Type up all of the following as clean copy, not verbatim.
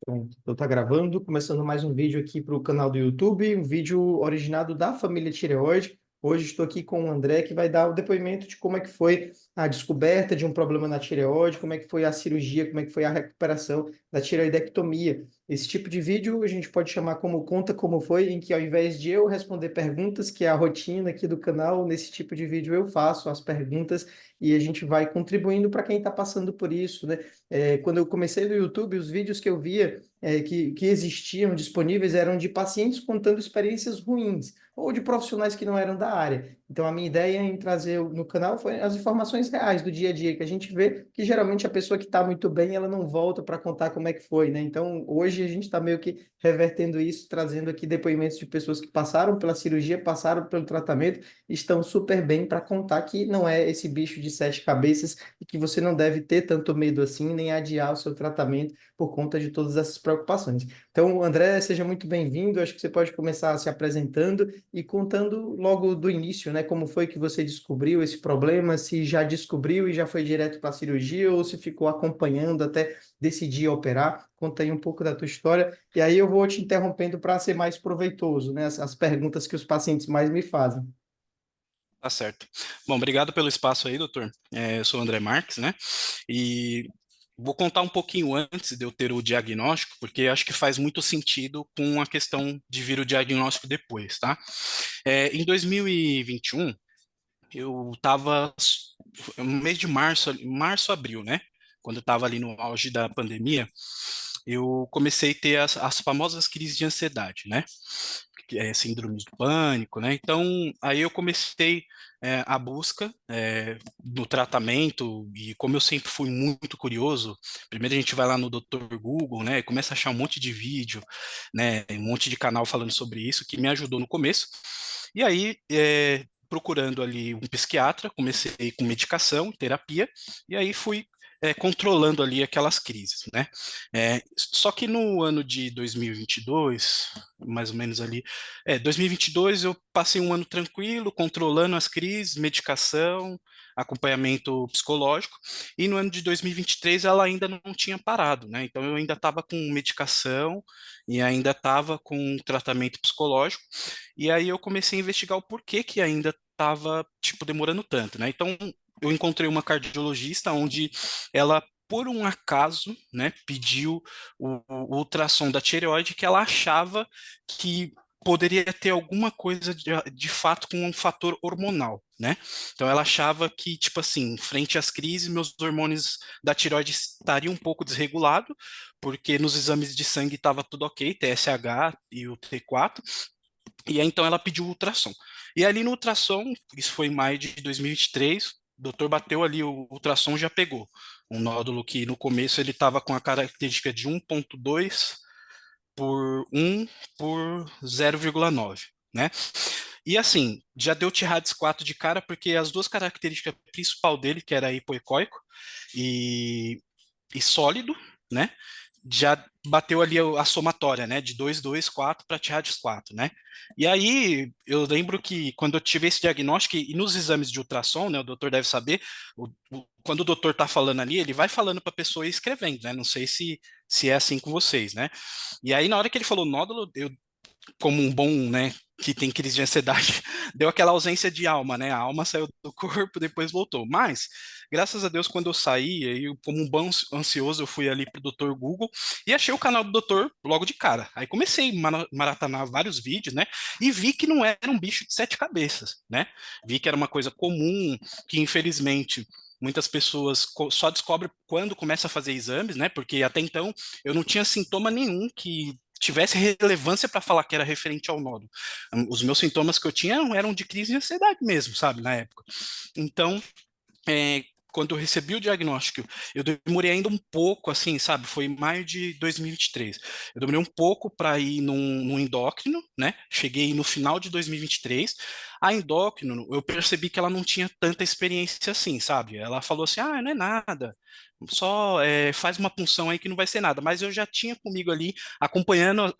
Pronto, então tá gravando, começando mais um vídeo aqui para o canal do YouTube, um vídeo originado da família Tireoide. Hoje estou aqui com o André, que vai dar o depoimento de como é que foi a descoberta de um problema na tireoide, como é que foi a cirurgia, como é que foi a recuperação da tireoidectomia. Esse tipo de vídeo a gente pode chamar como Conta Como Foi, em que ao invés de eu responder perguntas, que é a rotina aqui do canal, nesse tipo de vídeo eu faço as perguntas e a gente vai contribuindo para quem está passando por isso, né? Quando eu comecei no YouTube, os vídeos que eu via que existiam disponíveis eram de pacientes contando experiências ruins ou de profissionais que não eram da área. Então, a minha ideia em trazer no canal foi as informações reais do dia a dia, que a gente vê que geralmente a pessoa que está muito bem, ela não volta para contar como é que foi, né? Então, hoje a gente está meio que revertendo isso, trazendo aqui depoimentos de pessoas que passaram pela cirurgia, passaram pelo tratamento, e estão super bem para contar que não é esse bicho de sete cabeças e que você não deve ter tanto medo assim, nem adiar o seu tratamento por conta de todas essas preocupações. Então, André, seja muito bem-vindo. Acho que você pode começar se apresentando e contando logo do início, né? Como foi que você descobriu esse problema, se já descobriu e já foi direto para a cirurgia ou se ficou acompanhando até decidir operar. Conta aí um pouco da tua história e aí eu vou te interrompendo para ser mais proveitoso, né? As perguntas que os pacientes mais me fazem. Tá certo. Bom, obrigado pelo espaço aí, doutor. Eu sou o André Marques, né? E vou contar um pouquinho antes de eu ter o diagnóstico, porque acho que faz muito sentido com a questão de vir o diagnóstico depois, tá? Em 2021, eu estava no mês de março, abril, né? Quando eu estava ali no auge da pandemia, eu comecei a ter as famosas crises de ansiedade, né? Que é síndrome do pânico, né? Então, aí eu comecei a busca no tratamento, e como eu sempre fui muito curioso, primeiro a gente vai lá no Dr. Google, né? E começa a achar um monte de vídeo, né? Um monte de canal falando sobre isso, que me ajudou no começo. E aí, procurando ali um psiquiatra, comecei com medicação, terapia, e aí fui controlando ali aquelas crises, né? Só que no ano de 2022, mais ou menos ali, 2022 eu passei um ano tranquilo, controlando as crises, medicação, acompanhamento psicológico, e no ano de 2023 ela ainda não tinha parado, né? Então eu ainda estava com medicação e ainda estava com tratamento psicológico, e aí eu comecei a investigar o porquê que ainda estava, tipo, demorando tanto, né? Então eu encontrei uma cardiologista onde ela por um acaso, né, pediu o ultrassom da tireoide, que ela achava que poderia ter alguma coisa de fato com um fator hormonal, né? Então ela achava que, tipo assim, frente às crises, meus hormônios da tireoide estariam um pouco desregulados, porque nos exames de sangue estava tudo ok, TSH e o T4, e aí então ela pediu o ultrassom. E ali no ultrassom, isso foi em maio de 2023, o doutor bateu ali o ultrassom, já pegou um nódulo que no começo ele estava com a característica de 1,2 por 1 por 0,9, né? E assim, já deu T-RADS 4 de cara, porque as duas características principal dele, que era hipoecóico e, e sólido, né? Já bateu ali a somatória, né? De 2, 2, 4 para T-RADS 4, né? E aí, eu lembro que quando eu tive esse diagnóstico, e nos exames de ultrassom, né? O doutor deve saber, quando o doutor tá falando ali, ele vai falando para a pessoa e escrevendo, né? Não sei se é assim com vocês, né? E aí, na hora que ele falou nódulo, eu como um bom, né, que tem crise de ansiedade, deu aquela ausência de alma, né? A alma saiu do corpo, depois voltou. Mas, graças a Deus, quando eu saí, aí, como um bom ansioso, eu fui ali pro Dr. Google e achei o canal do doutor logo de cara. Aí comecei a maratonar vários vídeos, né? E vi que não era um bicho de sete cabeças, né? Vi que era uma coisa comum, que infelizmente muitas pessoas só descobrem quando começa a fazer exames, né? Porque até então eu não tinha sintoma nenhum que tivesse relevância para falar que era referente ao nódulo. Os meus sintomas que eu tinha eram de crise de ansiedade mesmo, sabe, na época. Então, quando eu recebi o diagnóstico, eu demorei ainda um pouco, assim, sabe? Foi em maio de 2023. Eu demorei um pouco para ir num endócrino, né? Cheguei no final de 2023. A endócrino, eu percebi que ela não tinha tanta experiência assim, sabe? Ela falou assim: ah, não é nada, só faz uma punção aí que não vai ser nada. Mas eu já tinha comigo ali, acompanhando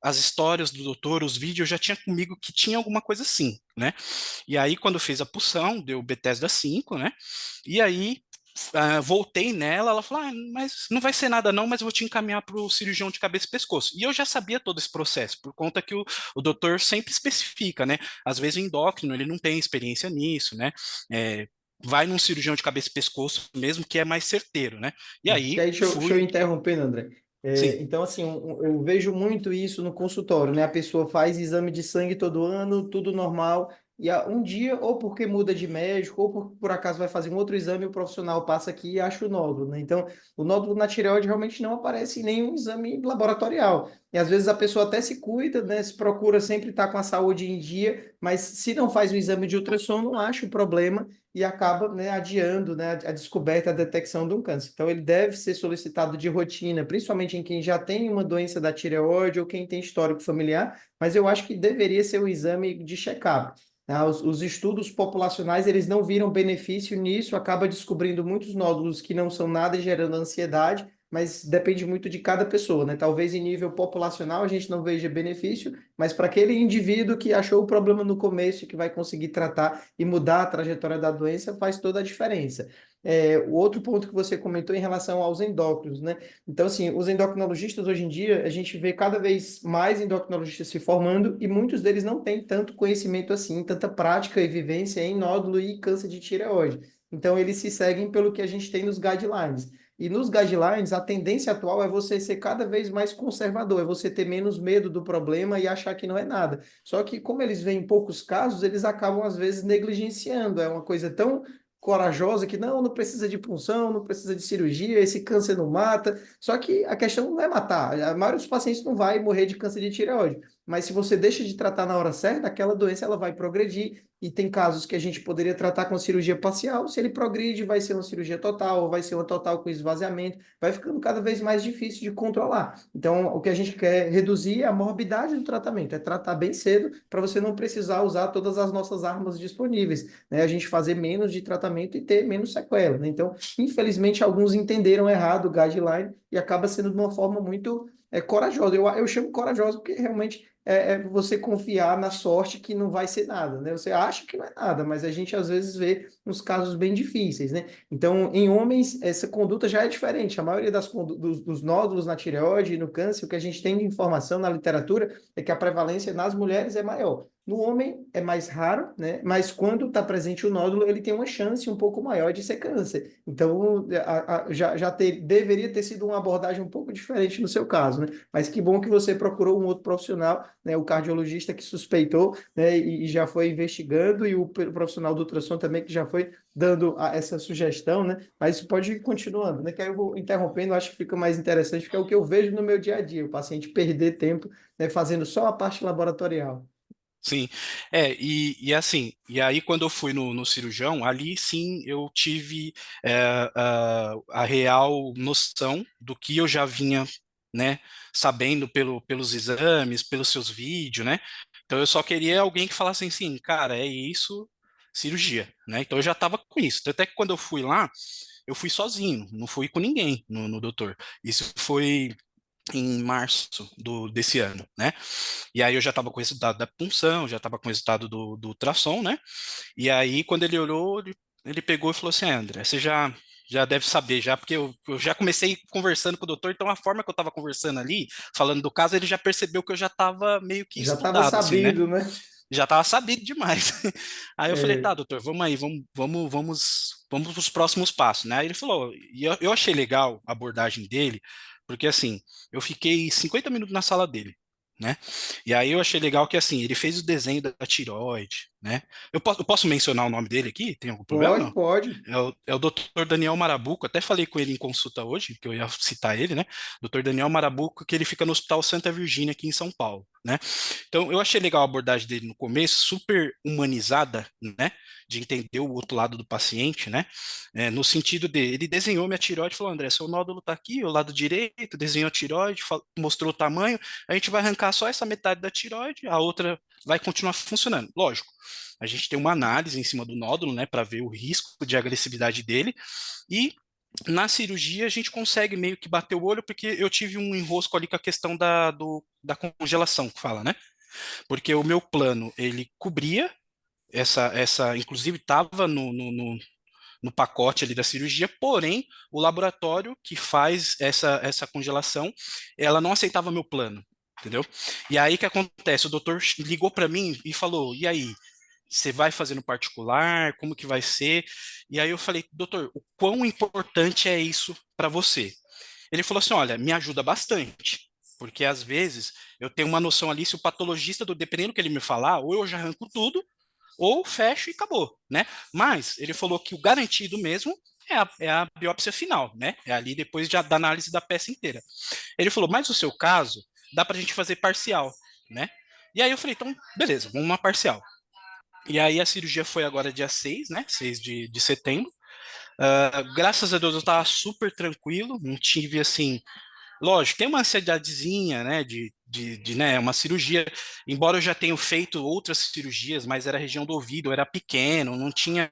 as histórias do doutor, os vídeos, eu já tinha comigo que tinha alguma coisa assim, né? E aí, quando fez a punção, deu Bethesda 5, né? E aí voltei nela, ela falou, mas não vai ser nada não, mas eu vou te encaminhar para o cirurgião de cabeça e pescoço. E eu já sabia todo esse processo, por conta que o doutor sempre especifica, né? Às vezes o endócrino, ele não tem experiência nisso, né? É, vai num cirurgião de cabeça e pescoço mesmo, que é mais certeiro, né? E E aí aí, deixa eu fui, interromper, André. sim, Então, assim, eu vejo muito isso no consultório, né? A pessoa faz exame de sangue todo ano, tudo normal, e um dia, ou porque muda de médico, ou por acaso vai fazer um outro exame, o profissional passa aqui e acha o nódulo, né? Então, o nódulo na tireoide realmente não aparece em nenhum exame laboratorial. E às vezes a pessoa até se cuida, né? Se procura sempre estar com a saúde em dia, mas se não faz o exame de ultrassom, não acha o problema e acaba, né, adiando, né, a descoberta, a detecção de um câncer. Então, ele deve ser solicitado de rotina, principalmente em quem já tem uma doença da tireoide ou quem tem histórico familiar, mas eu acho que deveria ser um exame de check-up. Tá? Os estudos populacionais, eles não viram benefício nisso, acaba descobrindo muitos nódulos que não são nada gerando ansiedade, mas depende muito de cada pessoa, né? Talvez em nível populacional a gente não veja benefício, mas para aquele indivíduo que achou o problema no começo e que vai conseguir tratar e mudar a trajetória da doença, faz toda a diferença. O outro ponto que você comentou em relação aos endócrinos, né? Então, assim, os endocrinologistas hoje em dia, a gente vê cada vez mais endocrinologistas se formando e muitos deles não têm tanto conhecimento assim, tanta prática e vivência em nódulo e câncer de tireoide. Então, eles se seguem pelo que a gente tem nos guidelines. E nos guidelines, a tendência atual é você ser cada vez mais conservador, é você ter menos medo do problema e achar que não é nada. Só que, como eles veem poucos casos, eles acabam, às vezes, negligenciando. É uma coisa tão corajosa que não precisa de punção, não precisa de cirurgia, esse câncer não mata. Só que a questão não é matar. A maioria dos pacientes não vai morrer de câncer de tireoide. Mas se você deixa de tratar na hora certa, aquela doença ela vai progredir. E tem casos que a gente poderia tratar com cirurgia parcial. Se ele progride, vai ser uma cirurgia total, ou vai ser uma total com esvaziamento. Vai ficando cada vez mais difícil de controlar. Então, o que a gente quer reduzir é a morbidade do tratamento, é tratar bem cedo para você não precisar usar todas as nossas armas disponíveis, né? A gente fazer menos de tratamento e ter menos sequela, né? Então, infelizmente, alguns entenderam errado o guideline e acaba sendo de uma forma muito corajosa. Eu chamo corajosa porque realmente é você confiar na sorte que não vai ser nada, né? Você acha que não é nada, mas a gente às vezes vê uns casos bem difíceis, né? Então, em homens, essa conduta já é diferente. A maioria dos nódulos na tireoide e no câncer, o que a gente tem de informação na literatura é que a prevalência nas mulheres é maior. No homem é mais raro, né? Mas quando está presente o nódulo, ele tem uma chance um pouco maior de ser câncer. Então, deveria ter sido uma abordagem um pouco diferente no seu caso, né? Mas que bom que você procurou um outro profissional, né? O cardiologista que suspeitou, né? E já foi investigando, e o profissional do ultrassom também que já foi dando essa sugestão, né? Mas isso pode ir continuando, né? Que aí eu vou interrompendo, acho que fica mais interessante, porque é o que eu vejo no meu dia a dia, o paciente perder tempo, né, fazendo só a parte laboratorial. sim. E assim, e aí quando eu fui no cirurgião, ali sim eu tive a real noção do que eu já vinha, né, sabendo pelos exames, pelos seus vídeos, né? Então eu só queria alguém que falasse assim, cara, é isso, cirurgia, né? Então eu já estava com isso. Até que quando eu fui lá, eu fui sozinho, não fui com ninguém no doutor. Isso foi em março desse ano, né? E aí eu já estava com o resultado da punção, já estava com o resultado do ultrassom, né? E aí quando ele olhou, ele pegou e falou assim, André, você já deve saber já, porque eu já comecei conversando com o doutor, então a forma que eu estava conversando ali, falando do caso, ele já percebeu que eu já estava meio que Já estava estudado, assim, né? sabido, né? Já estava sabido demais. Aí eu falei, É, tá, doutor, vamos aí, vamos para os próximos passos, né? Aí ele falou, e eu achei legal a abordagem dele, porque assim, eu fiquei 50 minutos na sala dele, né? E aí eu achei legal que assim, ele fez o desenho da tireoide, né? Eu posso mencionar o nome dele aqui? Tem algum problema, pode, não? pode. É o Dr. Daniel Marabuco, até falei com ele em consulta hoje, que eu ia citar ele, né? Dr. Daniel Marabuco, que ele fica no Hospital Santa Virgínia, aqui em São Paulo, né? Então, eu achei legal a abordagem dele no começo, super humanizada, né? De entender o outro lado do paciente, né? No sentido de, ele desenhou minha tireoide e falou, André, seu nódulo tá aqui, o lado direito, desenhou a tireoide, mostrou o tamanho, a gente vai arrancar só essa metade da tireoide, a outra vai continuar funcionando. Lógico, a gente tem uma análise em cima do nódulo, né, para ver o risco de agressividade dele, e na cirurgia a gente consegue meio que bater o olho, porque eu tive um enrosco ali com a questão da congelação, que fala, né? Porque o meu plano, ele cobria inclusive estava no pacote ali da cirurgia, porém, o laboratório que faz essa congelação, ela não aceitava meu plano, entendeu? E aí o que acontece? O doutor ligou para mim e falou: e aí? Você vai fazer no particular? Como que vai ser? E aí eu falei: doutor, o quão importante é isso para você? Ele falou assim: olha, me ajuda bastante. Porque às vezes eu tenho uma noção ali, se o patologista, dependendo do que ele me falar, ou eu já arranco tudo, ou fecho e acabou, né? Mas ele falou que o garantido mesmo é a biópsia final, né? É ali depois da análise da peça inteira. Ele falou: mas o seu caso, dá pra gente fazer parcial, né? E aí eu falei: então, beleza, vamos uma parcial. E aí a cirurgia foi agora dia 6, né? 6 de setembro. Graças a Deus eu tava super tranquilo, não tive assim. Lógico, tem uma ansiedadezinha, né, né, uma cirurgia, embora eu já tenha feito outras cirurgias, mas era região do ouvido, eu era pequeno, não tinha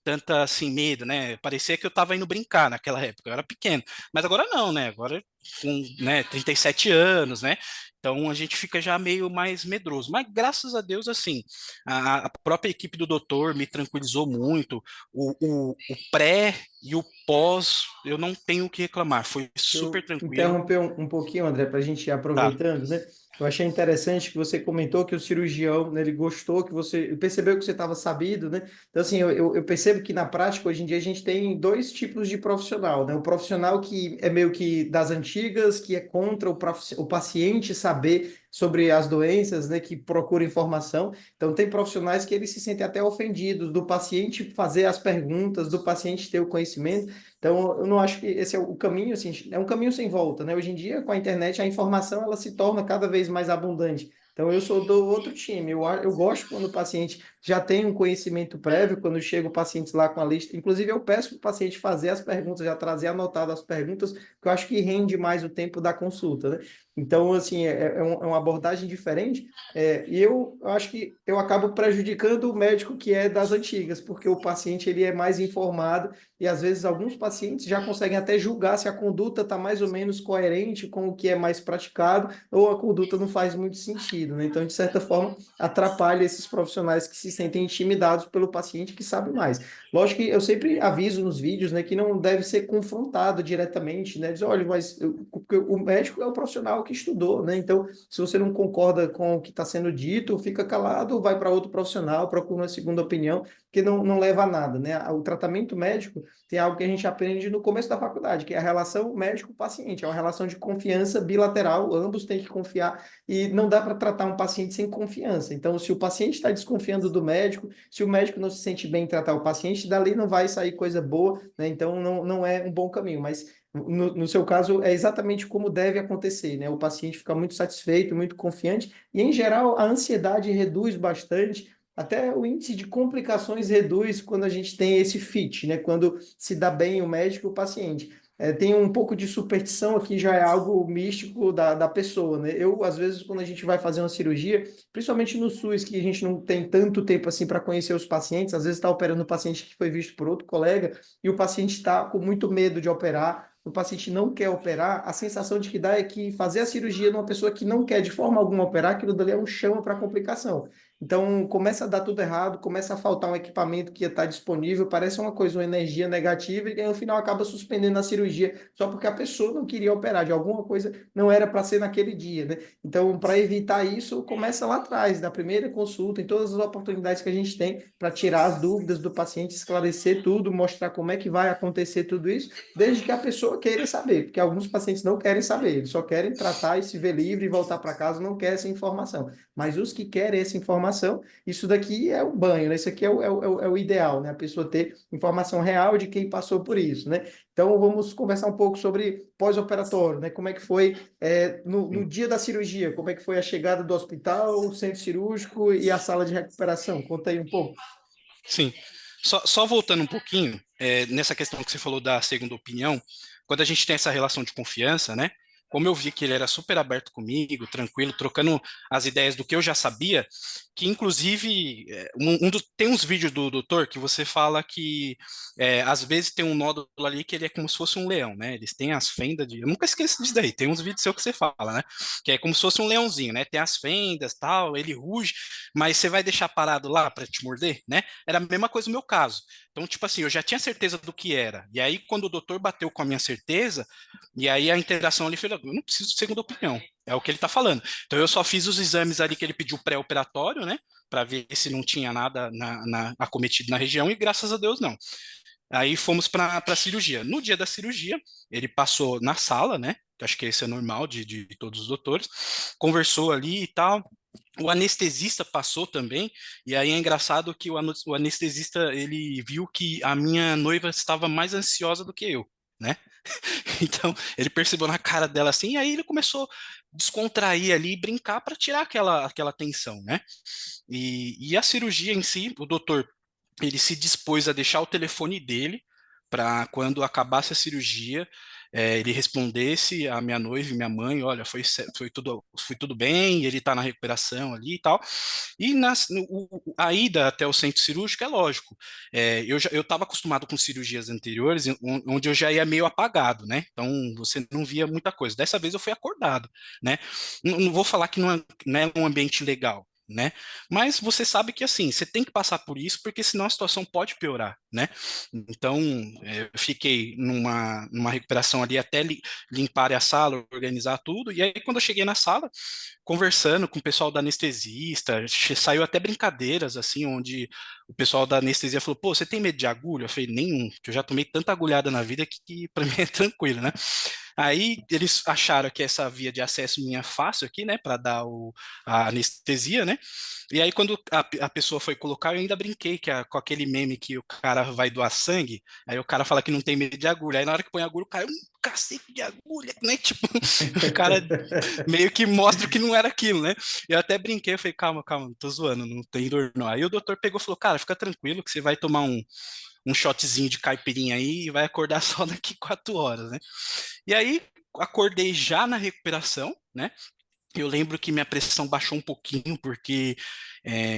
tanta, assim, medo, né, parecia que eu estava indo brincar naquela época, eu era pequeno, mas agora não, né, agora com, né, 37 anos, né, então a gente fica já meio mais medroso, mas graças a Deus, assim, a própria equipe do doutor me tranquilizou muito, o pré e o pós, eu não tenho o que reclamar, foi Deixa super eu tranquilo. interromper um pouquinho, André, para a gente ir Tá. aproveitando, né? Eu achei interessante que você comentou que o cirurgião, né, ele gostou, que você percebeu que você estava sabido, né? Então, assim, eu percebo que na prática, hoje em dia, a gente tem dois tipos de profissional, né? O profissional que é meio que das antigas, que é contra o paciente saber sobre as doenças, né? Que procura informação. Então, tem profissionais que eles se sentem até ofendidos do paciente fazer as perguntas, do paciente ter o conhecimento. Então, eu não acho que esse é o caminho, assim, é um caminho sem volta, né? Hoje em dia, com a internet, a informação ela se torna cada vez mais abundante. Então, eu sou do outro time. Eu gosto quando o paciente já tem um conhecimento prévio, quando chega o paciente lá com a lista. Inclusive, eu peço para o paciente fazer as perguntas, já trazer anotado as perguntas, que eu acho que rende mais o tempo da consulta, né? Então, assim, é uma abordagem diferente. E eu acho que eu acabo prejudicando o médico que é das antigas, porque o paciente ele é mais informado e às vezes alguns pacientes já conseguem até julgar se a conduta está mais ou menos coerente com o que é mais praticado ou a conduta não faz muito sentido, né? Então, de certa forma, atrapalha esses profissionais que se sentem intimidados pelo paciente que sabe mais. Lógico que eu sempre aviso nos vídeos, né, que não deve ser confrontado diretamente, né? Diz, olha, porque o médico é o profissional que estudou, né? Então, se você não concorda com o que está sendo dito, fica calado, vai para outro profissional, procura uma segunda opinião, que não leva a nada, né? O tratamento médico tem algo que a gente aprende no começo da faculdade, que é a relação médico-paciente, é uma relação de confiança bilateral, ambos têm que confiar, e não dá para tratar um paciente sem confiança. Então, se o paciente está desconfiando do médico, se o médico não se sente bem em tratar o paciente, dali não vai sair coisa boa, né? Então, não é um bom caminho, mas no seu caso, é exatamente como deve acontecer, né? O paciente fica muito satisfeito, muito confiante, e em geral a ansiedade reduz bastante, até o índice de complicações reduz quando a gente tem esse fit, né? Quando se dá bem o médico e o paciente. Tem um pouco de superstição aqui, já é algo místico da pessoa, né? Eu, às vezes, quando a gente vai fazer uma cirurgia, principalmente no SUS, que a gente não tem tanto tempo assim para conhecer os pacientes, às vezes está operando um paciente que foi visto por outro colega e o paciente está com muito medo de operar, o paciente não quer operar, a sensação de que dá é que fazer a cirurgia numa pessoa que não quer de forma alguma operar, aquilo dali é um chama para complicação. Então, começa a dar tudo errado, começa a faltar um equipamento que ia estar disponível, parece uma coisa, uma energia negativa, e aí, no final acaba suspendendo a cirurgia só porque a pessoa não queria operar, de alguma coisa não era para ser naquele dia, né? Então, para evitar isso, começa lá atrás, na primeira consulta, em todas as oportunidades que a gente tem para tirar as dúvidas do paciente, esclarecer tudo, mostrar como é que vai acontecer tudo isso, desde que a pessoa queira saber, porque alguns pacientes não querem saber, eles só querem tratar e se ver livre e voltar para casa, não quer essa informação. Mas os que querem essa informação, isso daqui é o banho, né? Isso aqui é o ideal, né? A pessoa ter informação real de quem passou por isso, né? Então, vamos conversar um pouco sobre pós-operatório, né? Como é que foi no Sim. dia da cirurgia? Como é que foi a chegada do hospital, o centro cirúrgico e a sala de recuperação? Conta aí um pouco. Sim. Só voltando um pouquinho, nessa questão que você falou da segunda opinião, quando a gente tem essa relação de confiança, né? como eu vi que ele era super aberto comigo, tranquilo, trocando as ideias do que eu já sabia, que inclusive tem uns vídeos do doutor que você fala que às vezes tem um nódulo ali que ele é como se fosse um leão, né? Eles têm as fendas de. Eu nunca esqueço disso daí, tem uns vídeos seu que você fala, né? Que é como se fosse um leãozinho, né? Tem as fendas, tal, ele ruge, mas você vai deixar parado lá para te morder, né? Era a mesma coisa no meu caso. Então, tipo assim, eu já tinha certeza do que era. E aí, quando o doutor bateu com a minha certeza, e aí a interação ali foi, eu não preciso de segunda opinião, é o que ele tá falando. Então, eu só fiz os exames ali que ele pediu pré-operatório, né? Para ver se não tinha nada acometido na região, e graças a Deus não. Aí fomos para a cirurgia. No dia da cirurgia, ele passou na sala, né? Que acho que esse é normal de todos os doutores, conversou ali e tal. O anestesista passou também, e aí é engraçado que o anestesista ele viu que a minha noiva estava mais ansiosa do que eu, né? Então ele percebeu na cara dela assim, e aí ele começou a descontrair ali e brincar para tirar aquela tensão, né? E a cirurgia em si, o doutor ele se dispôs a deixar o telefone dele para quando acabasse a cirurgia, ele respondesse a minha noiva e minha mãe, olha, foi tudo bem, ele está na recuperação ali e tal. E a ida até o centro cirúrgico é lógico. Eu estava acostumado com cirurgias anteriores, onde eu já ia meio apagado, né? Então você não via muita coisa. Dessa vez eu fui acordado, né? Não vou falar que não é um ambiente legal, né? Mas você sabe que assim, você tem que passar por isso, porque senão a situação pode piorar, né? Então, eu fiquei numa recuperação ali até limpar a sala, organizar tudo, e aí quando eu cheguei na sala, conversando com o pessoal da anestesista, saiu até brincadeiras, assim, onde o pessoal da anestesia falou, pô, você tem medo de agulha? Eu falei, nenhum, que eu já tomei tanta agulhada na vida que para mim é tranquilo, né? Aí eles acharam que essa via de acesso minha fácil aqui, né, para dar a anestesia, né? E aí quando a pessoa foi colocar, eu ainda brinquei com aquele meme que o cara vai doar sangue, aí o cara fala que não tem medo de agulha, aí na hora que põe a agulha, o cara, cacete de agulha, né? Tipo, o cara meio que mostra que não era aquilo, né? Eu até brinquei, eu falei, calma, calma, não tô zoando, não tem dor não. Aí o doutor pegou e falou, cara, fica tranquilo que você vai tomar um shotzinho de caipirinha aí e vai acordar só daqui 4 horas, né? E aí acordei já na recuperação, né? Eu lembro que minha pressão baixou um pouquinho, porque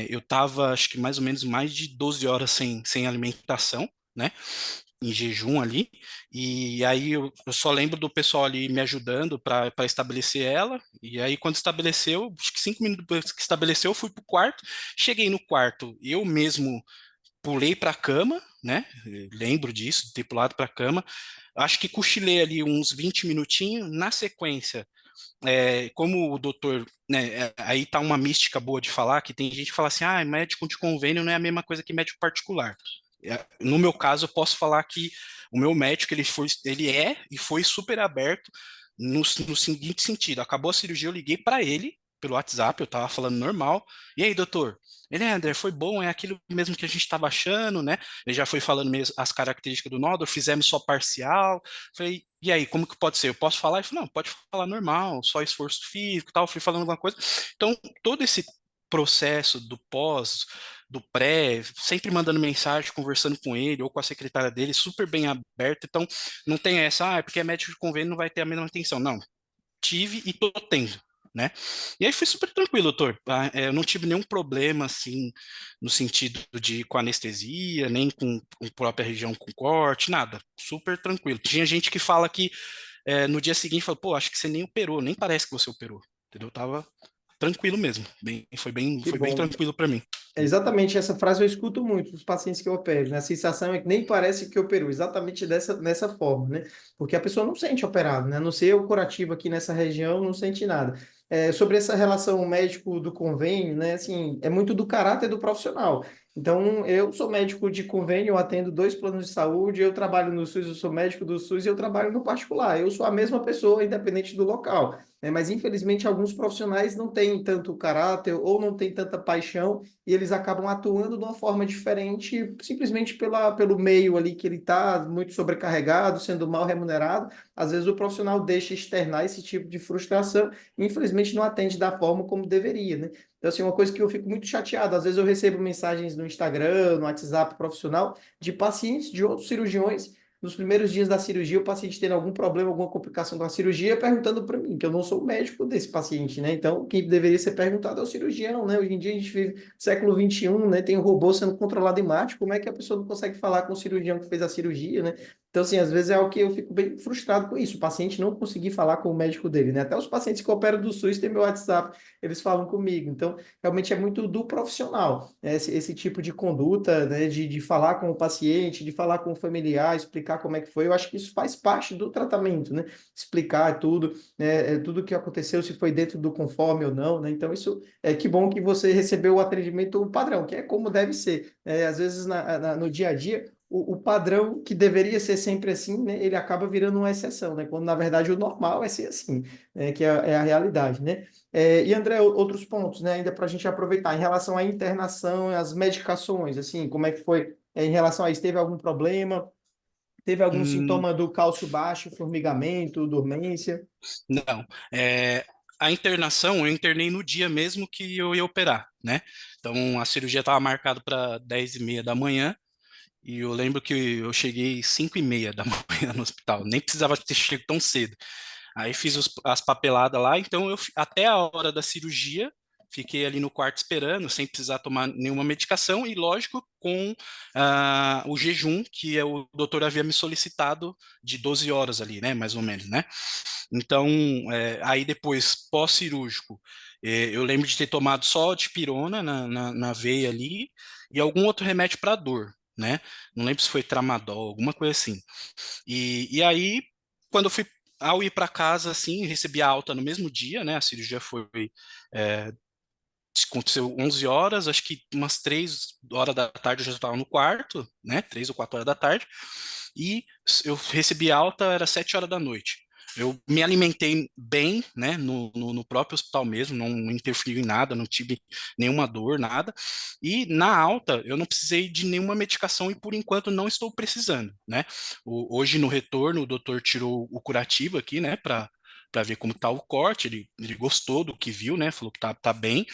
eu tava, acho que mais ou menos mais de 12 horas sem alimentação, né? Em jejum ali, e aí eu só lembro do pessoal ali me ajudando para estabelecer ela, e aí quando estabeleceu, acho que 5 minutos depois que estabeleceu, eu fui pro quarto, cheguei no quarto, eu mesmo pulei para a cama, né? Lembro disso, de ter pulado para a cama, acho que cochilei ali uns 20 minutinhos, na sequência, como o doutor, né, aí tá uma mística boa de falar, que tem gente que fala assim, ah, médico de convênio não é a mesma coisa que médico particular. No meu caso, eu posso falar que o meu médico, ele é e foi super aberto no seguinte sentido, acabou a cirurgia, eu liguei para ele pelo WhatsApp, eu tava falando normal, e aí, doutor? Ele, André, foi bom, é aquilo mesmo que a gente estava achando, né? Ele já foi falando mesmo as características do nódulo, fizemos só parcial. Falei, e aí, como que pode ser? Eu posso falar? Ele falou, não, pode falar normal, só esforço físico e tal. Fui falando alguma coisa. Então, todo esse processo do pós, do pré, sempre mandando mensagem, conversando com ele ou com a secretária dele, super bem aberto. Então, não tem essa, é porque é médico de convênio, não vai ter a mesma atenção. Não, tive e tô tendo, né? E aí foi super tranquilo, doutor. Eu não tive nenhum problema, assim, no sentido de com anestesia, nem com a própria região com corte, nada. Super tranquilo. Tinha gente que fala que no dia seguinte, fala, pô, acho que você nem operou, nem parece que você operou, entendeu? Tava tranquilo mesmo. Que Foi bem bom. tranquilo para mim. É exatamente essa frase eu escuto muito dos pacientes que eu opero, né? A sensação é que nem parece que operou, exatamente dessa forma, né? Porque a pessoa não sente operado, né? A não ser o curativo aqui nessa região, não sente nada. Sobre essa relação médico do convênio, né? Assim, é muito do caráter do profissional. Então, eu sou médico de convênio, eu atendo 2 planos de saúde, eu trabalho no SUS, eu sou médico do SUS e eu trabalho no particular. Eu sou a mesma pessoa, independente do local, né? Mas, infelizmente, alguns profissionais não têm tanto caráter ou não têm tanta paixão e eles acabam atuando de uma forma diferente, simplesmente pelo meio ali que ele está, muito sobrecarregado, sendo mal remunerado. Às vezes o profissional deixa externar esse tipo de frustração e, infelizmente, não atende da forma como deveria, né? Então, assim, uma coisa que eu fico muito chateado, às vezes eu recebo mensagens no Instagram, no WhatsApp profissional, de pacientes de outros cirurgiões, nos primeiros dias da cirurgia, o paciente tendo algum problema, alguma complicação da cirurgia, perguntando para mim, que eu não sou o médico desse paciente, né? Então, quem deveria ser perguntado é o cirurgião, né? Hoje em dia a gente vive século XXI, né? Tem o robô sendo controlado em Marte, como é que a pessoa não consegue falar com o cirurgião que fez a cirurgia, né? Então, assim, às vezes é o que eu fico bem frustrado com isso, o paciente não conseguir falar com o médico dele, né? Até os pacientes que operam do SUS têm meu WhatsApp, eles falam comigo. Então, realmente é muito do profissional, né? Esse tipo de conduta, né? De falar com o paciente, de falar com o familiar, explicar como é que foi. Eu acho que isso faz parte do tratamento, né? Explicar tudo, né? Tudo o que aconteceu, se foi dentro do conforme ou não, né? Então, isso é que bom que você recebeu o atendimento padrão, que é como deve ser. Às vezes, no dia a dia, o padrão que deveria ser sempre assim, né? Ele acaba virando uma exceção, né? Quando, na verdade, o normal é ser assim, né? Que é a realidade, né? E André, outros pontos, né, ainda para a gente aproveitar, em relação à internação, às medicações, assim, como é que foi em relação a isso? Teve algum problema? Teve algum Hum, sintoma do cálcio baixo, formigamento, dormência? não. A internação, eu internei no dia mesmo que eu ia operar, né? Então, a cirurgia estava marcada para 10h30 da manhã, e eu lembro que eu cheguei 5h30 da manhã no hospital, nem precisava ter chegado tão cedo. Aí fiz as papeladas lá, então até a hora da cirurgia fiquei ali no quarto esperando, sem precisar tomar nenhuma medicação e, lógico, com o jejum que o doutor havia me solicitado de 12 horas ali, né, mais ou menos, né? Então, aí depois, pós-cirúrgico, eu lembro de ter tomado só dipirona na veia ali e algum outro remédio para dor, né? Não lembro se foi tramadol, alguma coisa assim. E aí, quando eu fui, ao ir para casa, assim, recebi a alta no mesmo dia, né? A cirurgia é, aconteceu 11 horas, acho que umas 3 horas da tarde eu já estava no quarto, né? 3 ou 4 horas da tarde. E eu recebi alta, era 7 horas da noite. Eu me alimentei bem, né, no próprio hospital mesmo, não interferiu em nada, não tive nenhuma dor, nada. E na alta, eu não precisei de nenhuma medicação e por enquanto não estou precisando, né? Hoje no retorno, o doutor tirou o curativo aqui, né, para ver como está o corte. Ele gostou do que viu, né? Falou que tá bem.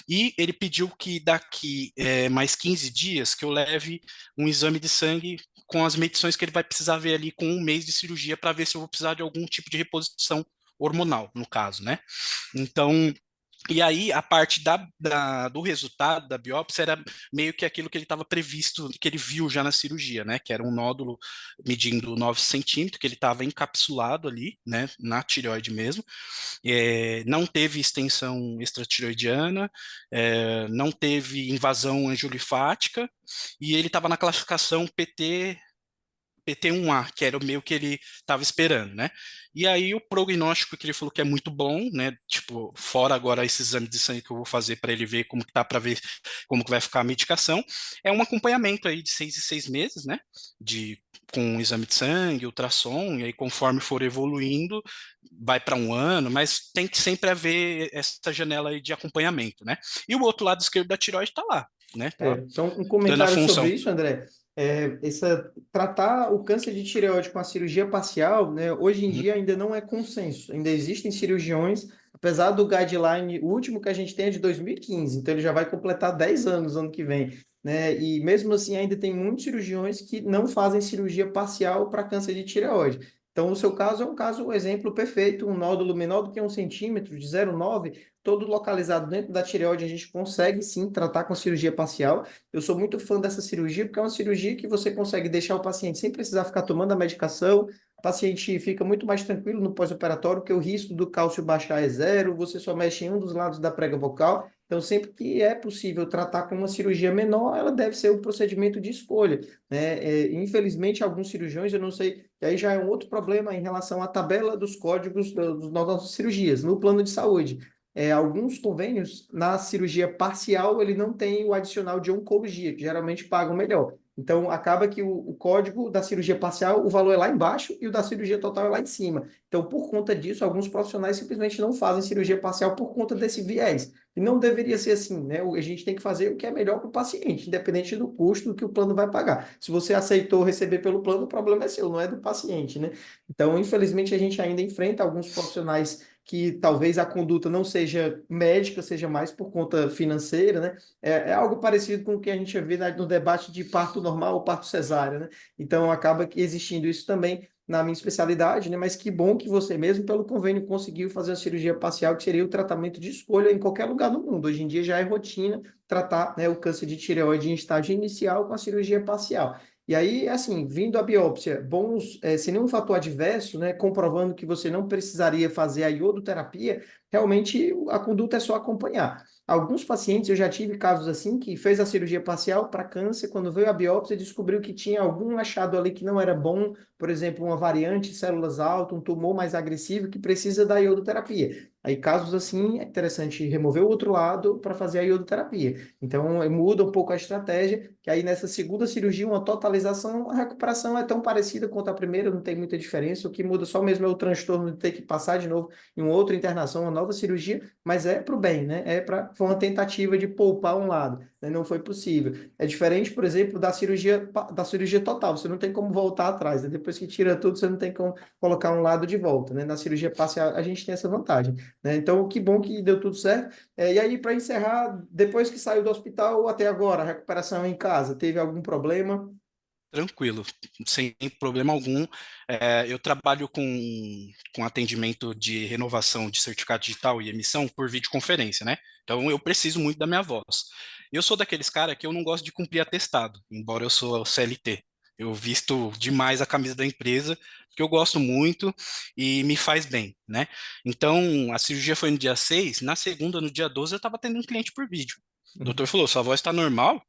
E ele pediu que daqui mais 15 dias que eu leve um exame de sangue com as medições que ele vai precisar ver ali com um mês de cirurgia para ver se eu vou precisar de algum tipo de reposição hormonal, no caso, né? Então, e aí, a parte do resultado da biópsia era meio que aquilo que ele estava previsto, que ele viu já na cirurgia, né? Que era um nódulo medindo 9 centímetros, que ele estava encapsulado ali, né? Na tireoide mesmo. Não teve extensão extratireoidiana, não teve invasão angiolifática, e ele estava na classificação PT1A, que era o meio que ele estava esperando, né? E aí o prognóstico que ele falou que é muito bom, né? Tipo, fora agora esse exame de sangue que eu vou fazer para ele ver como que tá, para ver como que vai ficar a medicação, é um acompanhamento aí de 6 em 6 meses, né? Com um exame de sangue, ultrassom, e aí conforme for evoluindo, vai para um ano, mas tem que sempre haver essa janela aí de acompanhamento, né? E o outro lado esquerdo da tireoide está lá, né? Tá Então, um dando a comentário sobre função. isso, André. Tratar o câncer de tireoide com a cirurgia parcial, né, hoje em Uhum. dia ainda não é consenso. Ainda existem cirurgiões, apesar do guideline, o último que a gente tem é de 2015, então ele já vai completar 10 anos ano que vem. Né? E mesmo assim, ainda tem muitos cirurgiões que não fazem cirurgia parcial para câncer de tireoide. Então, o seu caso é um caso, um exemplo perfeito, um nódulo menor do que 1 centímetro, de 0,9, todo localizado dentro da tireoide, a gente consegue sim tratar com cirurgia parcial. Eu sou muito fã dessa cirurgia, porque é uma cirurgia que você consegue deixar o paciente sem precisar ficar tomando a medicação, o paciente fica muito mais tranquilo no pós-operatório, porque o risco do cálcio baixar é zero, você só mexe em um dos lados da prega vocal. Então, sempre que é possível tratar com uma cirurgia menor, ela deve ser o procedimento de escolha, né? Infelizmente, alguns cirurgiões, eu não sei, e aí já é um outro problema em relação à tabela dos códigos das nossas cirurgias, no plano de saúde. Alguns convênios, na cirurgia parcial, ele não tem o adicional de oncologia, que geralmente pagam melhor. Então, acaba que o código da cirurgia parcial, o valor é lá embaixo e o da cirurgia total é lá em cima. Então, por conta disso, alguns profissionais simplesmente não fazem cirurgia parcial por conta desse viés. E não deveria ser assim, né? A gente tem que fazer o que é melhor para o paciente, independente do custo do que o plano vai pagar. Se você aceitou receber pelo plano, o problema é seu, não é do paciente, né? Então, infelizmente, a gente ainda enfrenta alguns profissionais que talvez a conduta não seja médica, seja mais por conta financeira, né? É algo parecido com o que a gente vê no debate de parto normal ou parto cesárea, né? Então acaba que existindo isso também na minha especialidade, né? Mas que bom que você mesmo, pelo convênio, conseguiu fazer a cirurgia parcial, que seria o tratamento de escolha em qualquer lugar do mundo. Hoje em dia já é rotina tratar, né, o câncer de tireoide em estágio inicial com a cirurgia parcial. E aí, assim, vindo a biópsia, bons, sem nenhum fator adverso, né, comprovando que você não precisaria fazer a iodoterapia, realmente a conduta é só acompanhar. Alguns pacientes, eu já tive casos assim, que fez a cirurgia parcial para câncer, quando veio a biópsia, descobriu que tinha algum achado ali que não era bom, por exemplo, uma variante, células altas, um tumor mais agressivo que precisa da iodoterapia. Aí, casos assim, é interessante remover o outro lado para fazer a iodoterapia. Então, muda um pouco a estratégia, que aí nessa segunda cirurgia, uma totalização, a recuperação é tão parecida quanto a primeira, não tem muita diferença. O que muda só mesmo é o transtorno de ter que passar de novo em uma outra internação, uma nova cirurgia, mas é para o bem, né? Foi uma tentativa de poupar um lado, né? Não foi possível. É diferente, por exemplo, da cirurgia total. Você não tem como voltar atrás, né? Depois que tira tudo, você não tem como colocar um lado de volta, né? Na cirurgia parcial, a gente tem essa vantagem, né? Então, que bom que deu tudo certo. E aí, para encerrar, depois que saiu do hospital até agora, a recuperação em casa, teve algum problema? Tranquilo, sem problema algum. Eu trabalho com atendimento de renovação de certificado digital e emissão por videoconferência, né? Então eu preciso muito da minha voz. Eu sou daqueles caras que eu não gosto de cumprir atestado, embora eu sou CLT. Eu visto demais a camisa da empresa, porque eu gosto muito e me faz bem, né? Então, a cirurgia foi no dia 6, na segunda, no dia 12, eu estava atendendo um cliente por vídeo. O doutor falou, sua voz está normal,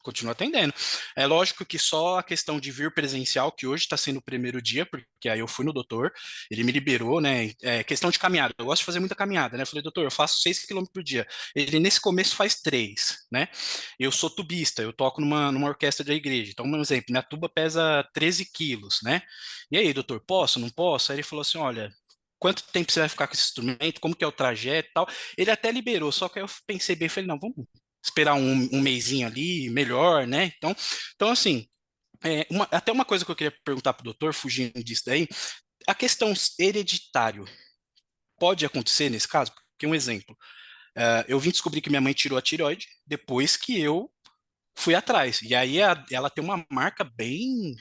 continua atendendo. É lógico que só a questão de vir presencial, que hoje está sendo o primeiro dia, porque aí eu fui no doutor, ele me liberou, né? Questão de caminhada, eu gosto de fazer muita caminhada, né? Eu falei, doutor, eu faço 6 quilômetros por dia. Ele, nesse começo, faz 3, né? Eu sou tubista, eu toco numa orquestra da igreja. Então, um exemplo, minha tuba pesa 13 quilos, né? E aí, doutor, posso, não posso? Aí ele falou assim, olha, quanto tempo você vai ficar com esse instrumento, como que é o trajeto e tal. Ele até liberou, só que aí eu pensei bem, falei, não, vamos esperar um mesinho ali, melhor, né? Então assim, até uma coisa que eu queria perguntar para o doutor, fugindo disso daí, a questão hereditário pode acontecer nesse caso? Porque um exemplo, eu vim descobrir que minha mãe tirou a tireoide depois que eu fui atrás. E aí ela tem uma marca bem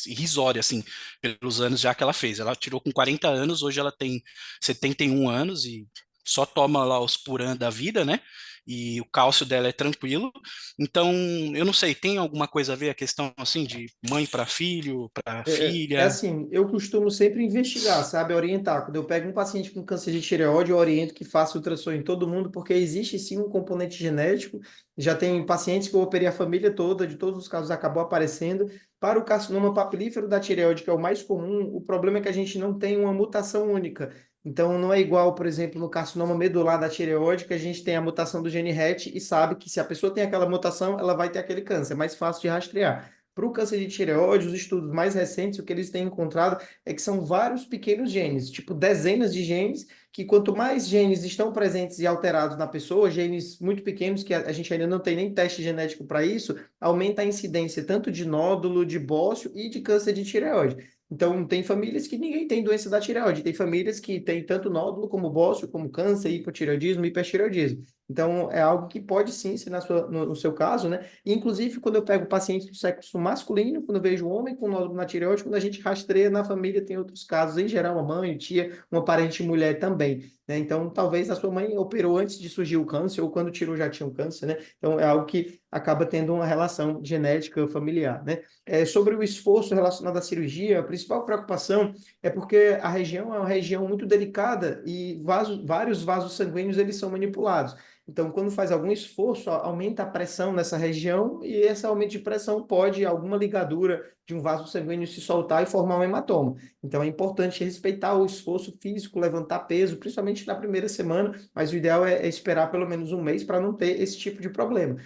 irrisória, assim, pelos anos já que ela fez. Ela tirou com 40 anos, hoje ela tem 71 anos e só toma lá os Puran da vida, né? E o cálcio dela é tranquilo. Então, eu não sei, tem alguma coisa a ver a questão assim de mãe para filho, para É filha? assim, eu costumo sempre investigar, sabe, orientar. Quando eu pego um paciente com câncer de tireoide, eu oriento que faça ultrassom em todo mundo, porque existe sim um componente genético. Já tem pacientes que eu operei a família toda, de todos os casos acabou aparecendo. Para o carcinoma papilífero da tireoide, que é o mais comum, o problema é que a gente não tem uma mutação única. Então, não é igual, por exemplo, no carcinoma medular da tireoide, que a gente tem a mutação do gene RET e sabe que se a pessoa tem aquela mutação, ela vai ter aquele câncer. É mais fácil de rastrear. Para o câncer de tireoide, os estudos mais recentes, o que eles têm encontrado é que são vários pequenos genes, tipo dezenas de genes, que quanto mais genes estão presentes e alterados na pessoa, genes muito pequenos, que a gente ainda não tem nem teste genético para isso, aumenta a incidência tanto de nódulo, de bócio e de câncer de tireoide. Então, tem famílias que ninguém tem doença da tireoide, tem famílias que têm tanto nódulo como bócio, como câncer, hipotireoidismo, hipertireoidismo. Então, é algo que pode sim ser no seu caso, né? Inclusive, quando eu pego pacientes do sexo masculino, quando eu vejo um homem com nódulo na tireoide, quando a gente rastreia na família, tem outros casos, em geral, a mãe, tia, uma parente mulher também, né? Então, talvez a sua mãe operou antes de surgir o câncer, ou quando tirou já tinha o câncer, né? Então, é algo que acaba tendo uma relação genética familiar, né? Sobre o esforço relacionado à cirurgia, a principal preocupação é porque a região é uma região muito delicada e vários vasos sanguíneos eles são manipulados. Então, quando faz algum esforço, aumenta a pressão nessa região e esse aumento de pressão pode, alguma ligadura de um vaso sanguíneo se soltar e formar um hematoma. Então, é importante respeitar o esforço físico, levantar peso, principalmente na primeira semana, mas o ideal é esperar pelo menos um mês para não ter esse tipo de problema.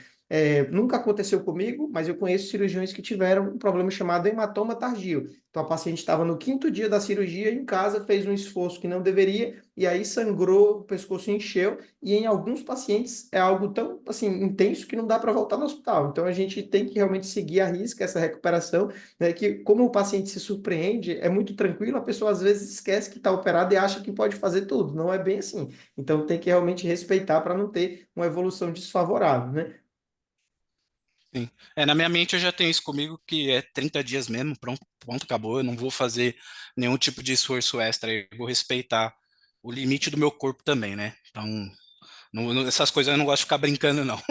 Nunca aconteceu comigo, mas eu conheço cirurgiões que tiveram um problema chamado hematoma tardio. Então, a paciente estava no quinto dia da cirurgia em casa, fez um esforço que não deveria, e aí sangrou, o pescoço encheu, e em alguns pacientes é algo tão, assim, intenso que não dá para voltar no hospital. Então, a gente tem que realmente seguir à risca essa recuperação, né, que como o paciente se surpreende, é muito tranquilo, a pessoa às vezes esquece que está operada e acha que pode fazer tudo. Não é bem assim. Então, tem que realmente respeitar para não ter uma evolução desfavorável, né? Sim. Na minha mente eu já tenho isso comigo, que é 30 dias mesmo, pronto, pronto, acabou. Eu não vou fazer nenhum tipo de esforço extra, eu vou respeitar o limite do meu corpo também, né? Então, essas coisas eu não gosto de ficar brincando, não.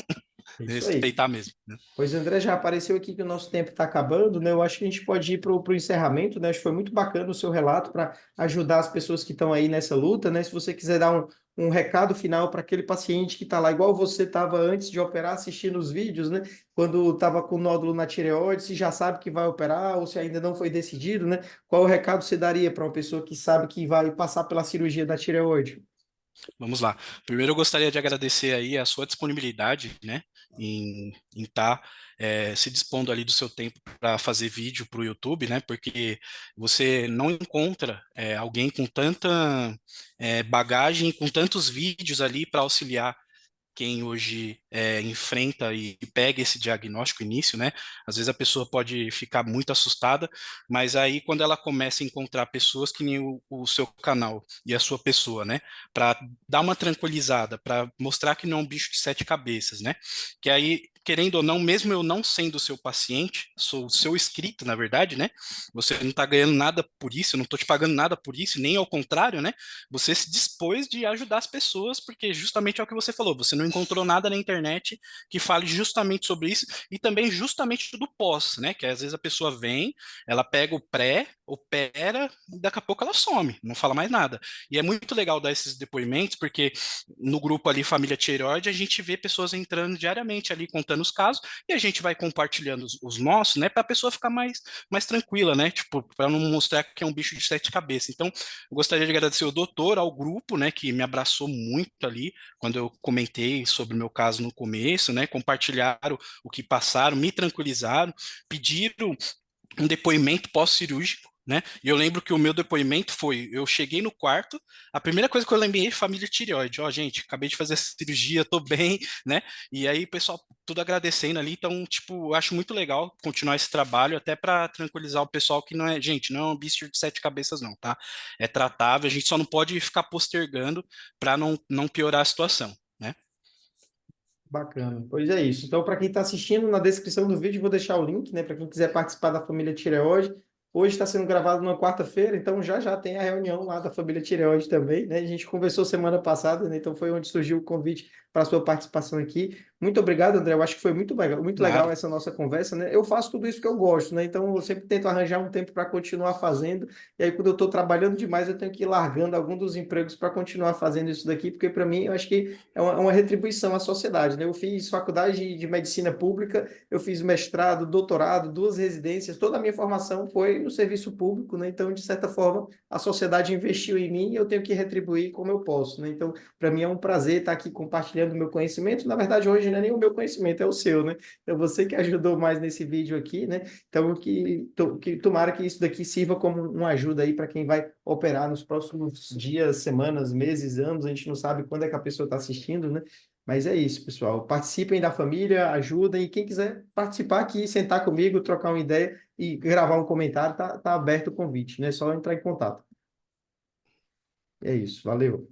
É isso aí. Respeitar mesmo, né? Pois, André, já apareceu aqui que o nosso tempo está acabando, né? Eu acho que a gente pode ir para o encerramento, né? Acho que foi muito bacana o seu relato para ajudar as pessoas que estão aí nessa luta, né? Se você quiser dar um recado final para aquele paciente que está lá, igual você estava antes de operar, assistindo os vídeos, né? Quando estava com nódulo na tireoide, se já sabe que vai operar ou se ainda não foi decidido, né? Qual o recado você daria para uma pessoa que sabe que vai passar pela cirurgia da tireoide? Vamos lá. Primeiro eu gostaria de agradecer aí a sua disponibilidade, né, em estar se dispondo ali do seu tempo para fazer vídeo para o YouTube, né, porque você não encontra alguém com tanta bagagem, com tantos vídeos ali para auxiliar quem hoje enfrenta e pega esse diagnóstico início, né? Às vezes a pessoa pode ficar muito assustada, mas aí quando ela começa a encontrar pessoas que nem o seu canal e a sua pessoa, né? Para dar uma tranquilizada, para mostrar que não é um bicho de sete cabeças, né? Que aí, querendo ou não, mesmo eu não sendo o seu paciente, sou o seu inscrito, na verdade, né? Você não está ganhando nada por isso, eu não estou te pagando nada por isso, nem ao contrário, né? Você se dispôs de ajudar as pessoas, porque justamente é o que você falou, você não encontrou nada na internet que fale justamente sobre isso e também justamente do pós, né? Que às vezes a pessoa vem, ela pega o pré, opera, e daqui a pouco ela some, não fala mais nada. E é muito legal dar esses depoimentos, porque no grupo ali Família Tireoide, a gente vê pessoas entrando diariamente ali contando os casos e a gente vai compartilhando os nossos, né, para a pessoa ficar mais tranquila, né? Tipo, para não mostrar que é um bicho de sete cabeças. Então, eu gostaria de agradecer ao doutor, ao grupo, né, que me abraçou muito ali quando eu comentei sobre o meu caso no começo, né, compartilharam o que passaram, me tranquilizaram, pediram um depoimento pós-cirúrgico, né? E eu lembro que o meu depoimento foi: eu cheguei no quarto, a primeira coisa que eu lembrei é família tireoide. Ó, gente, acabei de fazer essa cirurgia, tô bem, né? E aí, o pessoal, tudo agradecendo ali. Então, tipo, eu acho muito legal continuar esse trabalho, até para tranquilizar o pessoal que não é, gente, não é um bicho de sete cabeças, não, tá? É tratável, a gente só não pode ficar postergando para não piorar a situação, né? Bacana. Pois é isso. Então, para quem está assistindo, na descrição do vídeo, vou deixar o link, né? Para quem quiser participar da família Tireoide. Hoje está sendo gravado numa quarta-feira, então já já tem a reunião lá da família Tireoide também, né? A gente conversou semana passada, né? Então foi onde surgiu o convite para a sua participação aqui. Muito obrigado, André. Eu acho que foi muito legal Nada. essa nossa conversa, né? Eu faço tudo isso que eu gosto, né? Então eu sempre tento arranjar um tempo para continuar fazendo. E aí, quando eu estou trabalhando demais, eu tenho que ir largando algum dos empregos para continuar fazendo isso daqui, porque para mim eu acho que é uma retribuição à sociedade, né? Eu fiz faculdade de medicina pública, eu fiz mestrado, doutorado, duas residências, toda a minha formação foi no serviço público, né? Então, de certa forma, a sociedade investiu em mim e eu tenho que retribuir como eu posso, né? Então, para mim é um prazer estar aqui compartilhando o meu conhecimento. Na verdade, hoje não é nem o meu conhecimento, é o seu, né? Então, você que ajudou mais nesse vídeo aqui, né? Então, que tomara que isso daqui sirva como uma ajuda aí para quem vai operar nos próximos dias, semanas, meses, anos. A gente não sabe quando é que a pessoa está assistindo, né? Mas é isso, pessoal. Participem da família, ajudem. E quem quiser participar aqui, sentar comigo, trocar uma ideia e gravar um comentário, tá aberto o convite, né? É só entrar em contato. É isso. Valeu.